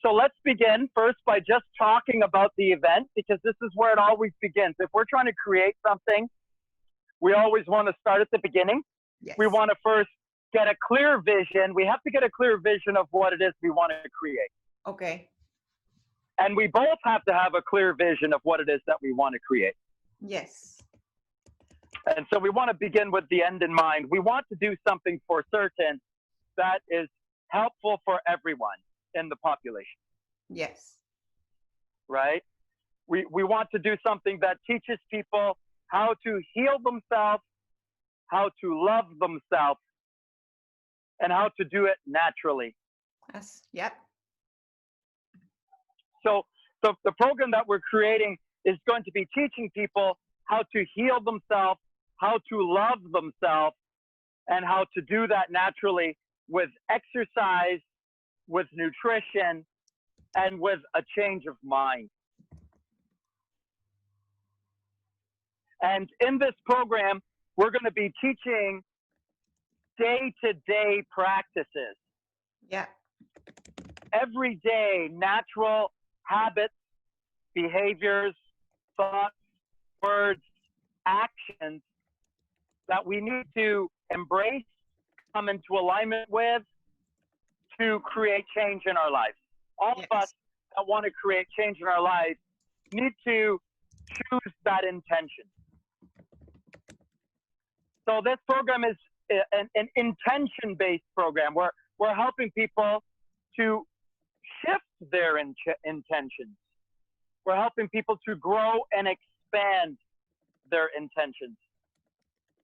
So let's begin first by just talking about the event, because this is where it always begins. If we're trying to create something, we always want to start at the beginning. Yes. We want to first get a clear vision. We have to get a clear vision of what it is we want to create. Okay. And we both have to have a clear vision of what it is that we want to create. Yes. And so we want to begin with the end in mind. We want to do something for certain that is helpful for everyone in the population. Yes. Right? We want to do something that teaches people how to heal themselves, how to love themselves, and how to do it naturally. Yes. Yep. So the program that we're creating is going to be teaching people how to heal themselves, how to love themselves, and how to do that naturally with exercise, with nutrition, and with a change of mind. And in this program, we're going to be teaching day-to-day practices. Yeah. Every day, natural habits, behaviors, thoughts, words, actions that we need to embrace, come into alignment with, to create change in our lives. All Yes. of us that want to create change in our lives need to choose that intention. So this program is an intention-based program where we're helping people to shift their intentions. We're helping people to grow and expand their intentions.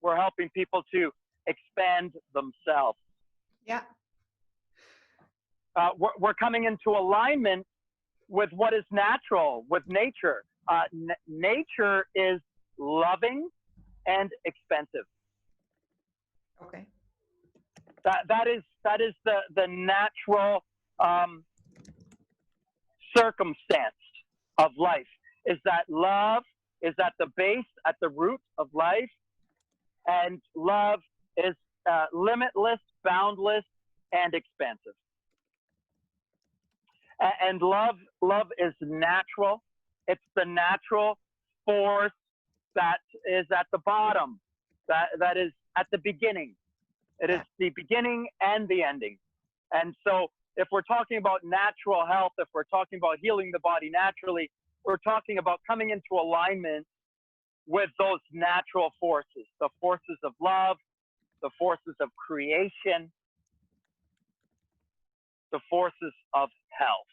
We're helping people to expand themselves. Yeah. We're coming into alignment with what is natural, with nature. Nature is loving and expensive. Okay. That is the natural circumstance of life. Is that love is at the base, at the root of life, and love is limitless, boundless, and expansive. And love is natural. It's the natural force that is at the bottom, that is at the beginning. It is the beginning and the ending. And so if we're talking about natural health, if we're talking about healing the body naturally, we're talking about coming into alignment with those natural forces, the forces of love, the forces of creation, the forces of health,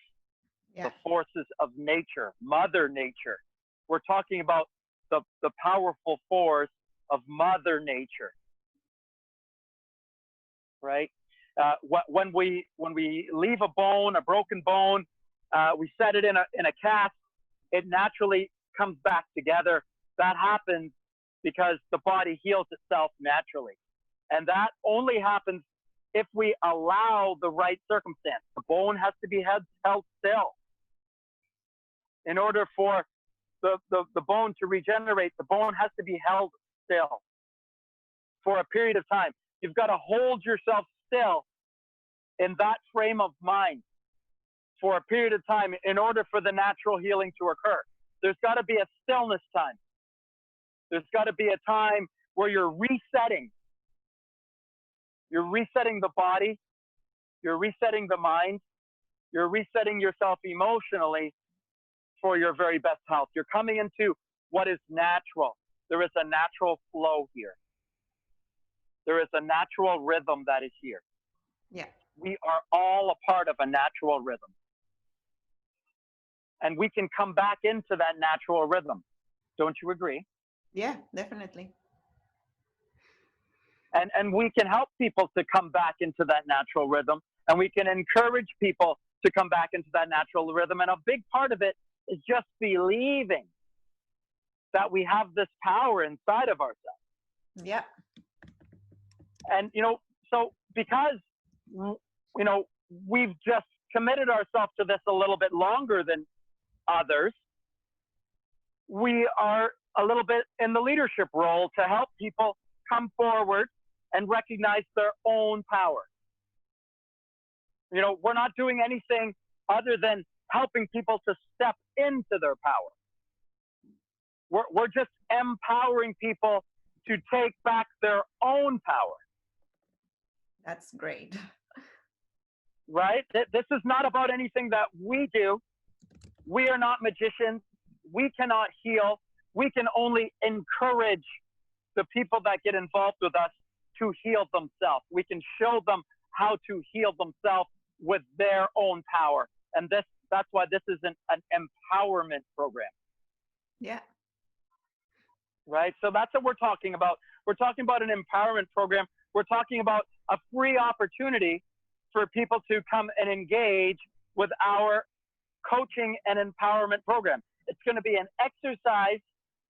the forces of nature, Mother Nature. We're talking about the powerful force of Mother Nature, right? When we leave a bone, a broken bone, we set it in a cast, it naturally comes back together. That happens because the body heals itself naturally. And that only happens if we allow the right circumstance. The bone has to be held still. In order for the bone to regenerate, the bone has to be held still for a period of time. You've got to hold yourself still in that frame of mind for a period of time in order for the natural healing to occur. There's got to be a stillness time. There's got to be a time where you're resetting. You're resetting the body. You're resetting the mind. You're resetting yourself emotionally for your very best health. You're coming into what is natural. There is a natural flow here. There is a natural rhythm that is here. Yeah. We are all a part of a natural rhythm. And we can come back into that natural rhythm. Don't you agree? Yeah, definitely. And we can help people to come back into that natural rhythm. And we can encourage people to come back into that natural rhythm. And a big part of it is just believing that we have this power inside of ourselves. Yeah. And, so because, we've just committed ourselves to this a little bit longer than others, we are a little bit in the leadership role to help people come forward and recognize their own power. We're not doing anything other than helping people to step into their power. We're just empowering people to take back their own power. That's great. Right? This is not about anything that we do. We are not magicians. We cannot heal. We can only encourage the people that get involved with us to heal themselves. We can show them how to heal themselves with their own power. And that's why this is an empowerment program. Yeah. Right? So that's what we're talking about. We're talking about an empowerment program. We're talking about a free opportunity for people to come and engage with our coaching and empowerment program. It's going to be an exercise,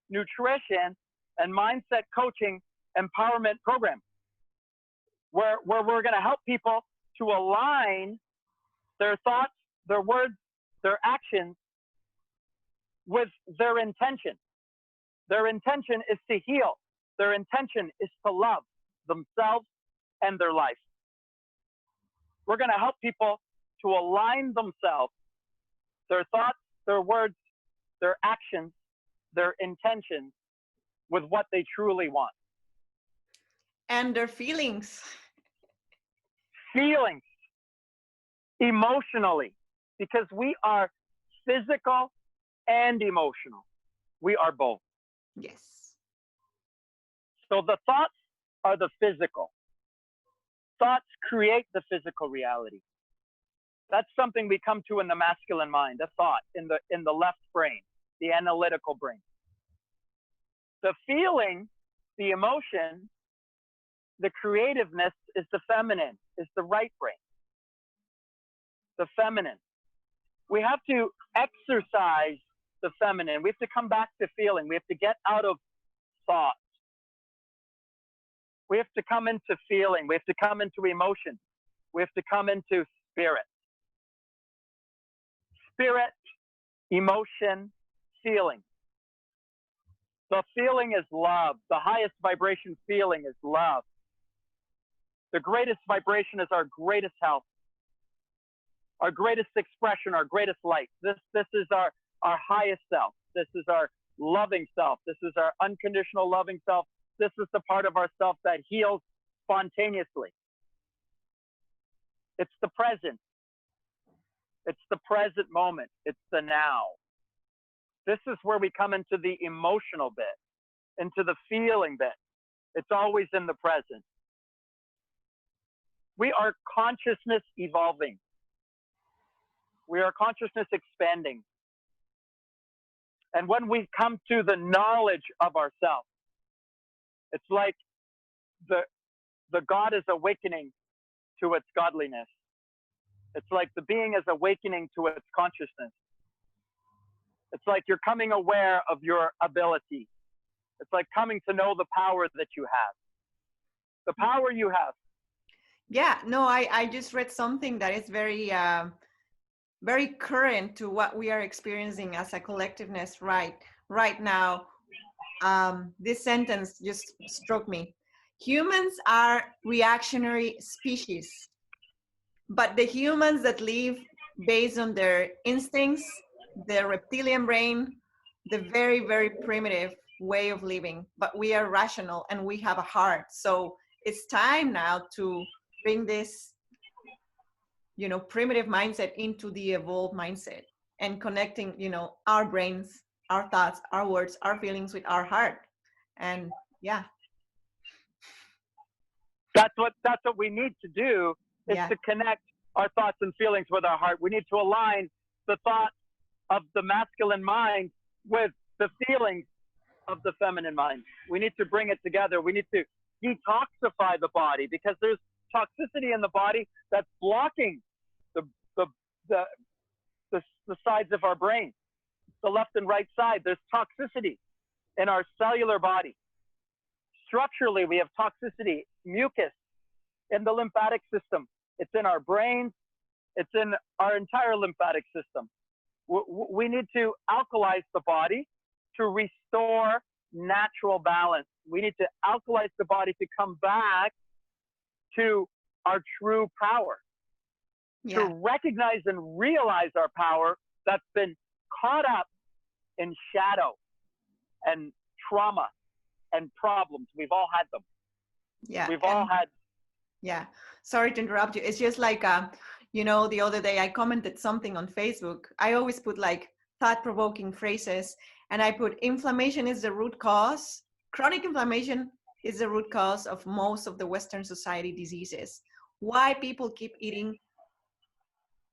nutrition, and mindset coaching empowerment program where we're going to help people to align their thoughts, their words, their actions with their intention. Their intention is to heal. Their intention is to love themselves and their life. We're going to help people to align themselves, their thoughts, their words, their actions, their intentions with what they truly want. And their feelings. Feelings, emotionally, because we are physical and emotional. We are both. Yes. So the thoughts are the physical. Thoughts create the physical reality. That's something we come to in the masculine mind, a thought in the left brain, the analytical brain. The feeling, the emotion, the creativeness is the feminine, is the right brain. The feminine. We have to exercise the feminine. We have to come back to feeling. We have to get out of thought. We have to come into feeling. We have to come into emotion. We have to come into spirit. Spirit, emotion, feeling. The feeling is love. The highest vibration feeling is love. The greatest vibration is our greatest health, our greatest expression, our greatest light. This is our highest self. This is our loving self. This is our unconditional loving self. This is the part of ourself that heals spontaneously. It's the present. It's the present moment. It's the now. This is where we come into the emotional bit, into the feeling bit. It's always in the present. We are consciousness evolving. We are consciousness expanding. And when we come to the knowledge of ourselves, it's like the God is awakening to its godliness. It's like the being is awakening to its consciousness. It's like you're coming aware of your ability. It's like coming to know the power that you have. The power you have. Yeah, no, I just read something that is very, very current to what we are experiencing as a collectiveness right now. This sentence just struck me. Humans are reactionary species, but the humans that live based on their instincts, their reptilian brain, the very, very primitive way of living, but we are rational and we have a heart. So it's time now to bring this, primitive mindset into the evolved mindset and connecting, our brains, our thoughts, our words, our feelings with our heart. And yeah. That's what we need to do is to connect our thoughts and feelings with our heart. We need to align the thoughts of the masculine mind with the feelings of the feminine mind. We need to bring it together. We need to detoxify the body because there's toxicity in the body that's blocking the sides of our brain, the left and right side. There's toxicity in our cellular body. Structurally, we have toxicity, mucus in the lymphatic system. It's in our brains. It's in our entire lymphatic system. We need to alkalize the body to restore natural balance. We need to alkalize the body to come back to our true power. Yeah. to recognize and realize our power that's been caught up in shadow and trauma and problems. We've all had them. Yeah. We've all And had. yeah, sorry to interrupt you. It's just like, you know, the other day I commented something on Facebook. I always put like thought-provoking phrases, and I put inflammation is the root cause. Chronic inflammation is the root cause of most of the Western society diseases. Why people keep eating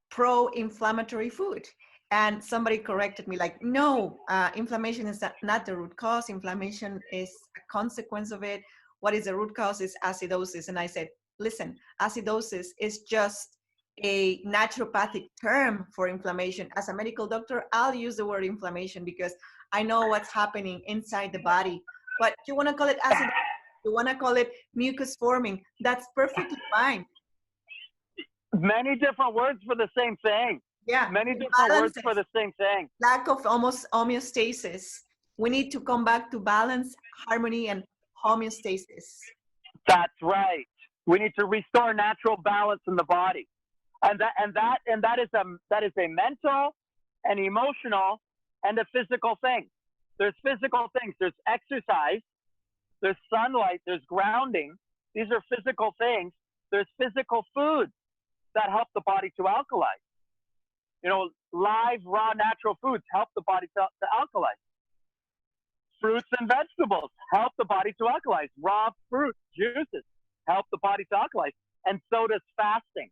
pro-inflammatory food? And somebody corrected me like, no, inflammation is not the root cause. Inflammation is a consequence of it. What is the root cause is acidosis. And I said, listen, acidosis is just a naturopathic term for inflammation. As a medical doctor, I'll use the word inflammation because I know what's happening inside the body. But you want to call it acidosis, you want to call it mucus forming, that's perfectly fine. Many different words for the same thing. Yeah, Many different words for the same thing. lack of almost homeostasis. We need to come back to balance, harmony, and homeostasis. That's right. We need to restore natural balance in the body. That is a mental, an emotional, and a physical thing. There's physical things. There's exercise. There's sunlight. There's grounding. These are physical things. There's physical foods that help the body to alkalize. You know, live, raw, natural foods help the body to alkalize. Fruits and vegetables help the body to alkalize. Raw fruit, juices help the body to alkalize. And so does fasting.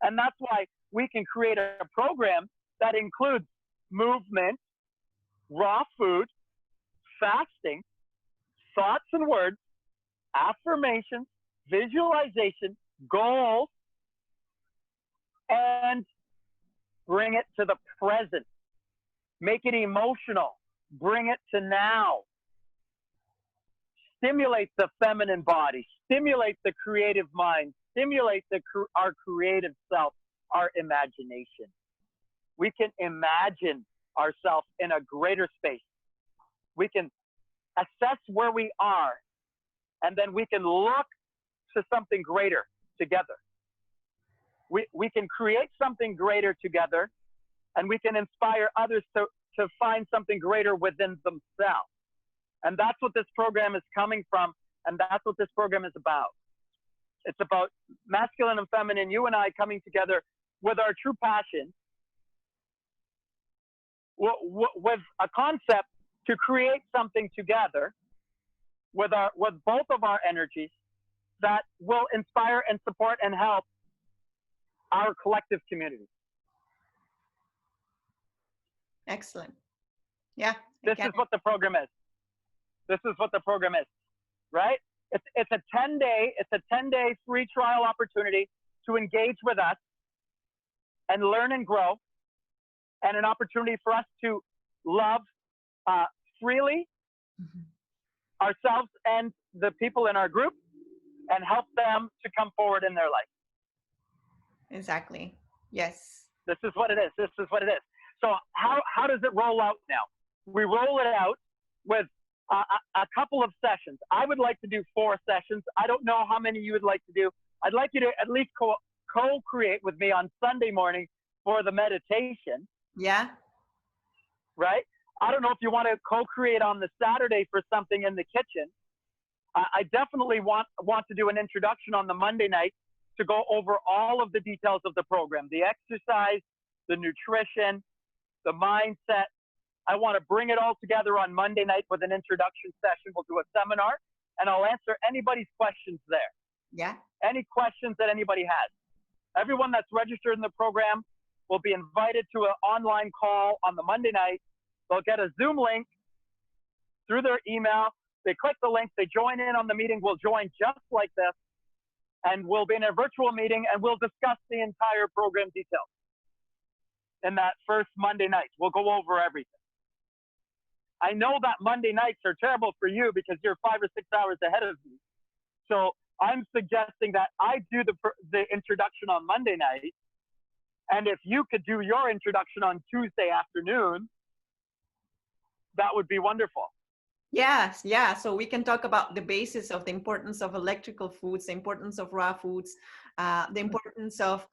And that's why we can create a program that includes movement, raw food, fasting, thoughts and words, affirmations, visualization, goals, and bring it to the present. Make it emotional. Bring it to now. Stimulate the feminine body. Stimulate the creative mind. Stimulate our creative self, our imagination. We can imagine ourselves in a greater space. We can assess where we are, and then we can look to something greater together. We can create something greater together, and we can inspire others to find something greater within themselves. And that's what this program is coming from, and that's what this program is about. It's about masculine and feminine, you and I coming together with our true passion, with a concept to create something together with both of our energies that will inspire and support and help our collective community. Excellent. Yeah. This is what the program is. This is what the program is, right? It's a 10-day free trial opportunity to engage with us and learn and grow, and an opportunity for us to love freely ourselves and the people in our group, and help them to come forward in their life. Exactly. Yes. This is what it is. This is what it is. So how does it roll out now? We roll it out with a couple of sessions. I would like to do 4 sessions. I don't know how many you would like to do. I'd like you to at least co-create with me on Sunday morning for the meditation. Yeah. Right? I don't know if you want to co-create on the Saturday for something in the kitchen. I definitely want to do an introduction on the Monday night to go over all of the details of the program, the exercise, the nutrition, the mindset. I want to bring it all together on Monday night with an introduction session. We'll do a seminar, and I'll answer anybody's questions there. Yeah. Any questions that anybody has. Everyone that's registered in the program will be invited to an online call on the Monday night. They'll get a Zoom link through their email. They click the link, they join in on the meeting. We'll join just like this, and we'll be in a virtual meeting, and we'll discuss the entire program details. In that first Monday night, we'll go over everything. I know that Monday nights are terrible for you because you're 5 or 6 hours ahead of me. So I'm suggesting that I do the introduction on Monday night, and if you could do your introduction on Tuesday afternoon, that would be wonderful. Yes, yeah. So we can talk about the basis of the importance of electrical foods, the importance of raw foods, the importance of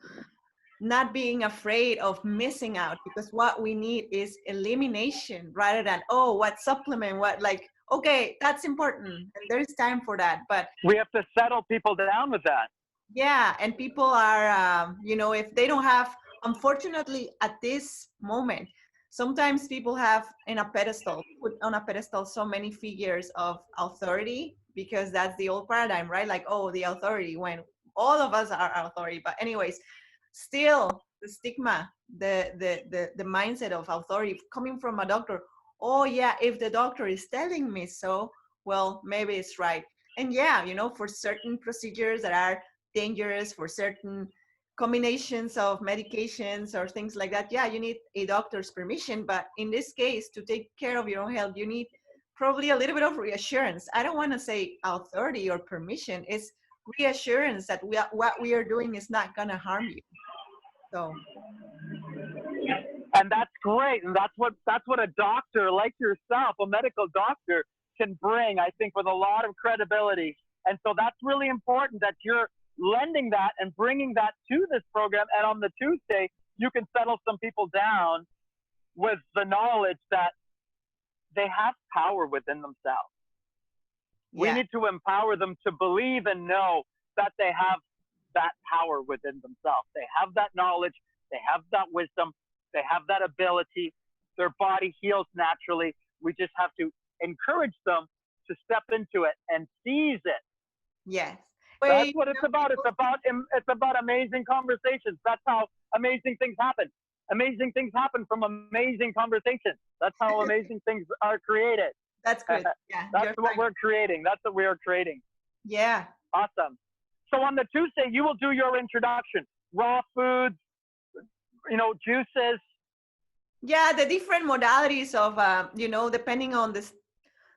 not being afraid of missing out, because what we need is elimination rather than, oh, what supplement, what, like, okay, that's important and there's time for that. But We have to settle people down with that. yeah, and people are, if they don't have, unfortunately, at this moment, sometimes people have put on a pedestal so many figures of authority, because that's the old paradigm, right? Like, oh, the authority, when all of us are authority. But anyways, still the stigma, the mindset of authority coming from a doctor. Oh yeah, if the doctor is telling me so, well, maybe it's right. And yeah, for certain procedures that are dangerous, for certain combinations of medications or things like that, yeah, you need a doctor's permission. But in this case, to take care of your own health, you need probably a little bit of reassurance. I don't want to say authority or permission. It's reassurance that what we are doing is not going to harm you. So And that's great. And that's what a doctor like yourself, a medical doctor, can bring, I think, with a lot of credibility. And so that's really important that you're lending that and bringing that to this program. And on the Tuesday, you can settle some people down with the knowledge that they have power within themselves. We yeah, need to empower them to believe and know that they have that power within themselves. They have that knowledge, they have that wisdom, they have that ability. Their body heals naturally. We just have to encourage them to step into it and seize it. yes. That's Wait, what it's about. It's about amazing conversations. That's how amazing things happen. Amazing things happen from amazing conversations. That's how amazing things are created. that's good. Yeah, That's you're what fine. we're creating. That's what we are creating. Yeah. Awesome. So on the Tuesday, you will do your introduction. Raw foods, juices. Yeah, the different modalities of,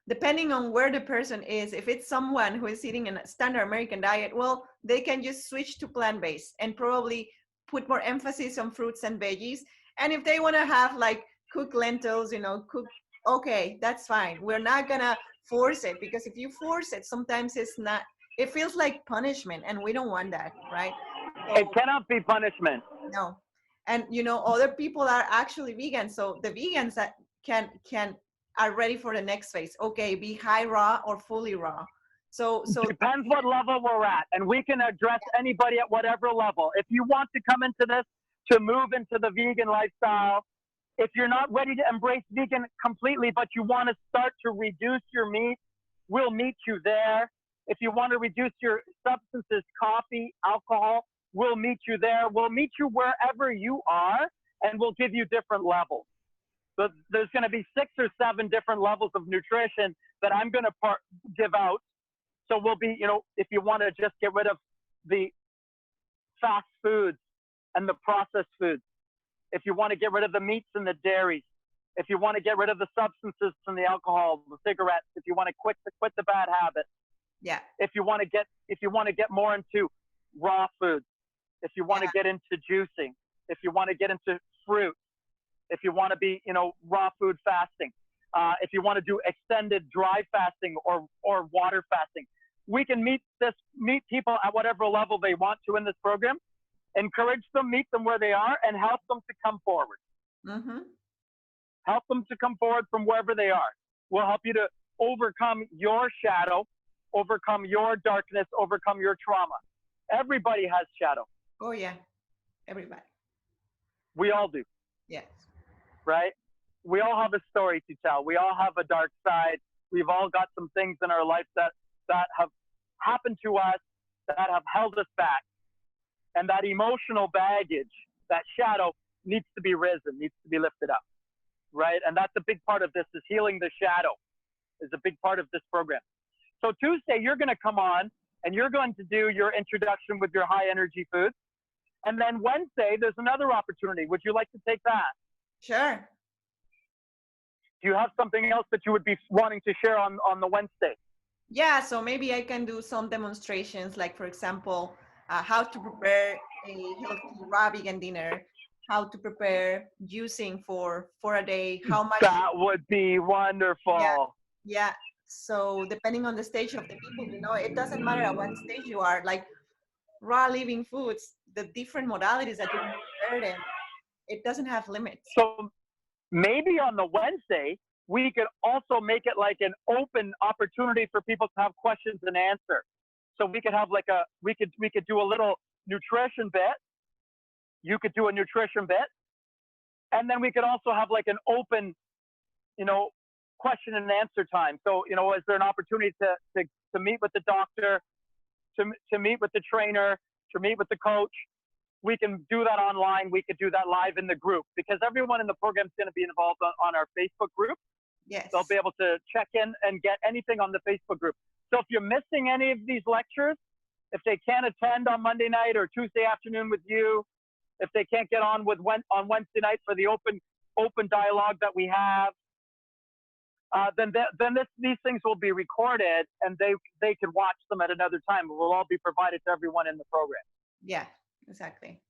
depending on where the person is. If it's someone who is eating a standard American diet, well, they can just switch to plant-based and probably put more emphasis on fruits and veggies. And if they want to have like cooked lentils, okay, that's fine. We're not gonna force it, because if you force it, sometimes it feels like punishment, and we don't want that, right? It So cannot be punishment. no. And other people are actually vegan, so the vegans that can are ready for the next phase. Okay, be high raw or fully raw. So Depends what level we're at, and we can address anybody at whatever level. If you want to come into this to move into the vegan lifestyle, if you're not ready to embrace vegan completely, but you want to start to reduce your meat, we'll meet you there. If you want to reduce your substances, coffee, alcohol, we'll meet you there. We'll meet you wherever you are, and we'll give you different levels. So there's going to be 6 or 7 different levels of nutrition that I'm going to give out. So we'll be, if you want to just get rid of the fast foods and the processed foods, if you want to get rid of the meats and the dairies, if you want to get rid of the substances and the alcohol, the cigarettes, if you want to quit the bad habits, yeah, if you want to get more into raw foods, if you want to get into juicing, if you want to get into fruit, if you want to be, raw food fasting, if you want to do extended dry fasting or water fasting, we can meet people at whatever level they want to in this program, encourage them, meet them where they are, and help them to come forward. mm-hmm. Help them to come forward from wherever they are. We'll help you to overcome your shadow, overcome your darkness, overcome your trauma. Everybody has shadow. Oh yeah, everybody. We all do, Yes. right? We all have a story to tell. We all have a dark side. We've all got some things in our life that have happened to us, that have held us back. And that emotional baggage, that shadow, needs to be risen, needs to be lifted up, right? And that's a big part of this, is healing the shadow is a big part of this program. So Tuesday, you're going to come on and you're going to do your introduction with your high energy foods. And then Wednesday, there's another opportunity. Would you like to take that? Sure. Do you have something else that you would be wanting to share on the Wednesday? Yeah, so maybe I can do some demonstrations, like for example, how to prepare a healthy raw vegan dinner, how to prepare juicing for a day, how much. That would be Yeah, wonderful. yeah. So depending on the stage of the people, it doesn't matter at what stage you are. Like raw living foods, the different modalities that you can burden. It doesn't have limits. So maybe on the Wednesday, we could also make it like an open opportunity for people to have questions and answer. So we could have like we could do a little nutrition bit. You could do a nutrition bit, and then we could also have like an open, you know, question and answer time. So, you know, is there an opportunity to meet with the doctor, to meet with the trainer, to meet with the coach? We can do that online. We could do that live in the group, because everyone in the program is going to be involved on our Facebook group. Yes. They'll be able to check in and get anything on the Facebook group. So if you're missing any of these lectures, if they can't attend on Monday night or Tuesday afternoon with you, if they can't get on on Wednesday night for the open dialogue that we have, then these things will be recorded, and they can watch them at another time. It will all be provided to everyone in the program. Yeah, exactly.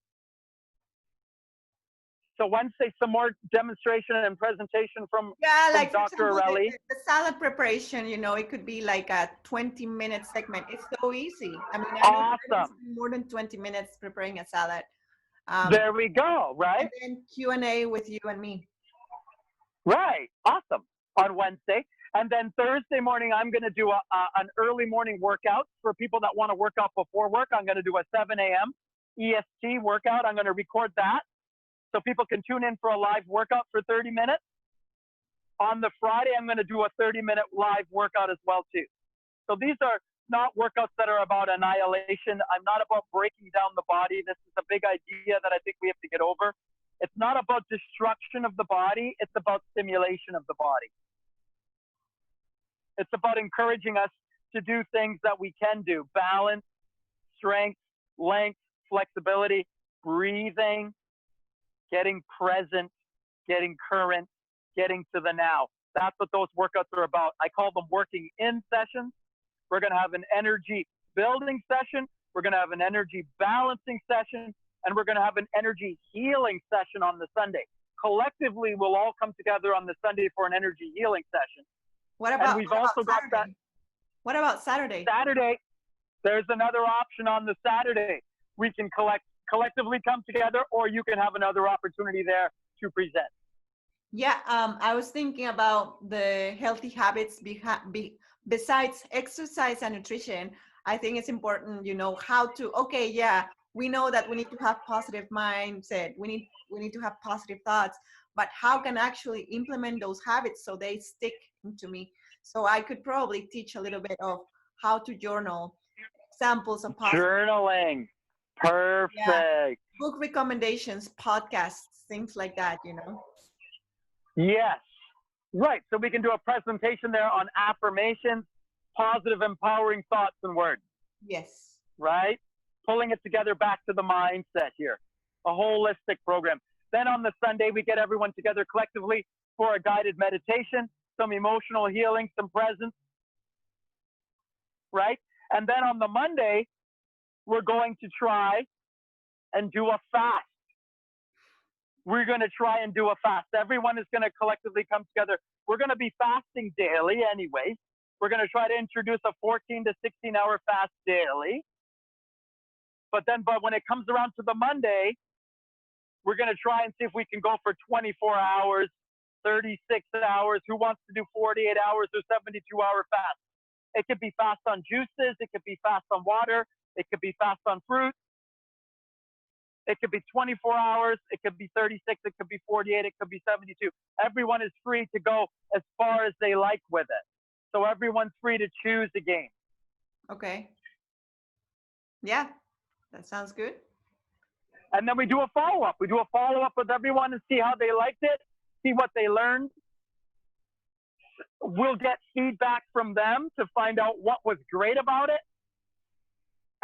So Wednesday, some more demonstration and presentation from like Dr. Areli. The salad preparation, you know, it could be like a 20-minute segment. It's so easy. I mean, I know Awesome. more than 20 minutes preparing a salad. There we go, right? And then Q&A with you and me. Right, awesome, on Wednesday. And then Thursday morning, I'm going to do an early morning workout for people that want to work out before work. I'm going to do a 7 a.m. EST workout. I'm going to record that so people can tune in for a live workout for 30 minutes. On the Friday, I'm going to do a 30-minute live workout as well, too. So these are not workouts that are about annihilation. I'm not about breaking down the body. This is a big idea that I think we have to get over. It's not about destruction of the body. It's about stimulation of the body. It's about encouraging us to do things that we can do. Balance, strength, length, flexibility, breathing, getting present, getting current, getting to the now. That's what those workouts are about. I call them working in sessions. We're going to have an energy building session. We're going to have an energy balancing session. And we're going to have an energy healing session on the Sunday. Collectively, we'll all come together on the Sunday for an energy healing session. What about, and we've also got that. What about Saturday? Saturday, there's another option on the Saturday. We can collectively come together, or you can have another opportunity there to present. Yeah, I was thinking about the healthy habits besides exercise and nutrition. I think it's important, you know, how to, okay, yeah, we know that we need to have positive mindset. We need to have positive thoughts, but how can I actually implement those habits so they stick into me? So I could probably teach a little bit of how to journal, examples of positive journaling. Perfect. Yeah. Book recommendations, podcasts, things like that, you know? Yes. Right. So we can do a presentation there on affirmations, positive, empowering thoughts and words. Yes. Right? Pulling it together back to the mindset here. A holistic program. Then on the Sunday, we get everyone together collectively for a guided meditation, some emotional healing, some presence. Right? And then on the Monday, we're going to try and do a fast. We're going to try and do a fast. Everyone is going to collectively come together. We're going to be fasting daily anyway. We're going to try to introduce a 14 to 16-hour fast daily. But when it comes around to the Monday, we're going to try and see if we can go for 24 hours, 36 hours. Who wants to do 48 hours or 72-hour fast? It could be fast on juices. It could be fast on water. It could be fast on fruit. It could be 24 hours. It could be 36. It could be 48. It could be 72. Everyone is free to go as far as they like with it. So everyone's free to choose a game. Okay. Yeah, that sounds good. And then we do a follow-up. We do a follow-up with everyone and see how they liked it, see what they learned. We'll get feedback from them to find out what was great about it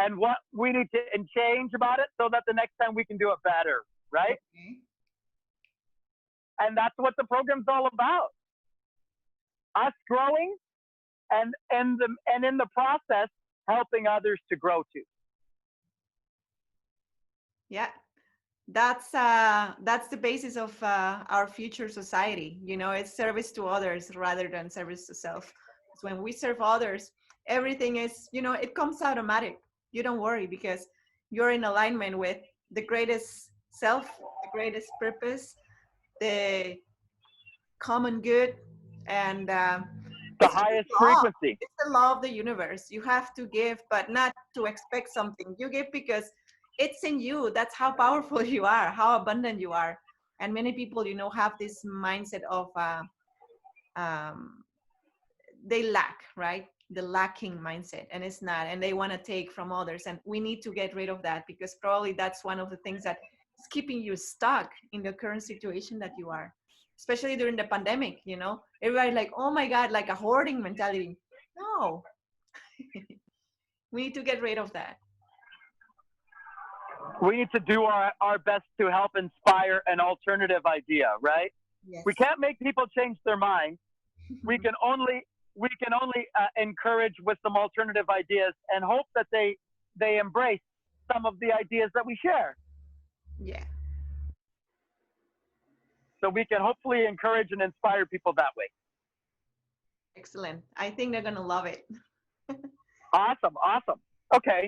and what we need to change about it so that the next time we can do it better, right? Okay. And that's what the program's all about. Us growing and in the process, helping others to grow too. Yeah, that's the basis of our future society. You know, it's service to others rather than service to self. Because when we serve others, everything is, you know, it comes automatic. You don't worry because you're in alignment with the greatest self, the greatest purpose, the common good, and The it's just highest a law. frequency. It's the law of the universe. You have to give, but not to expect something. You give because it's in you. That's how powerful you are, how abundant you are. And many people, have this mindset of um, they lack, right? The lacking mindset, and it's not, and they want to take from others. And we need to get rid of that, because probably that's one of the things that is keeping you stuck in the current situation that you are, especially during the pandemic. Everybody like, oh my God, like a hoarding mentality. No, we need to get rid of that. We need to do our best to help inspire an alternative idea, right? We Yes. can't make people change their mind. We can only encourage with some alternative ideas and hope that they embrace some of the ideas that we share. Yeah. So we can hopefully encourage and inspire people that way. Excellent. I think they're gonna love it. Awesome, awesome. Okay,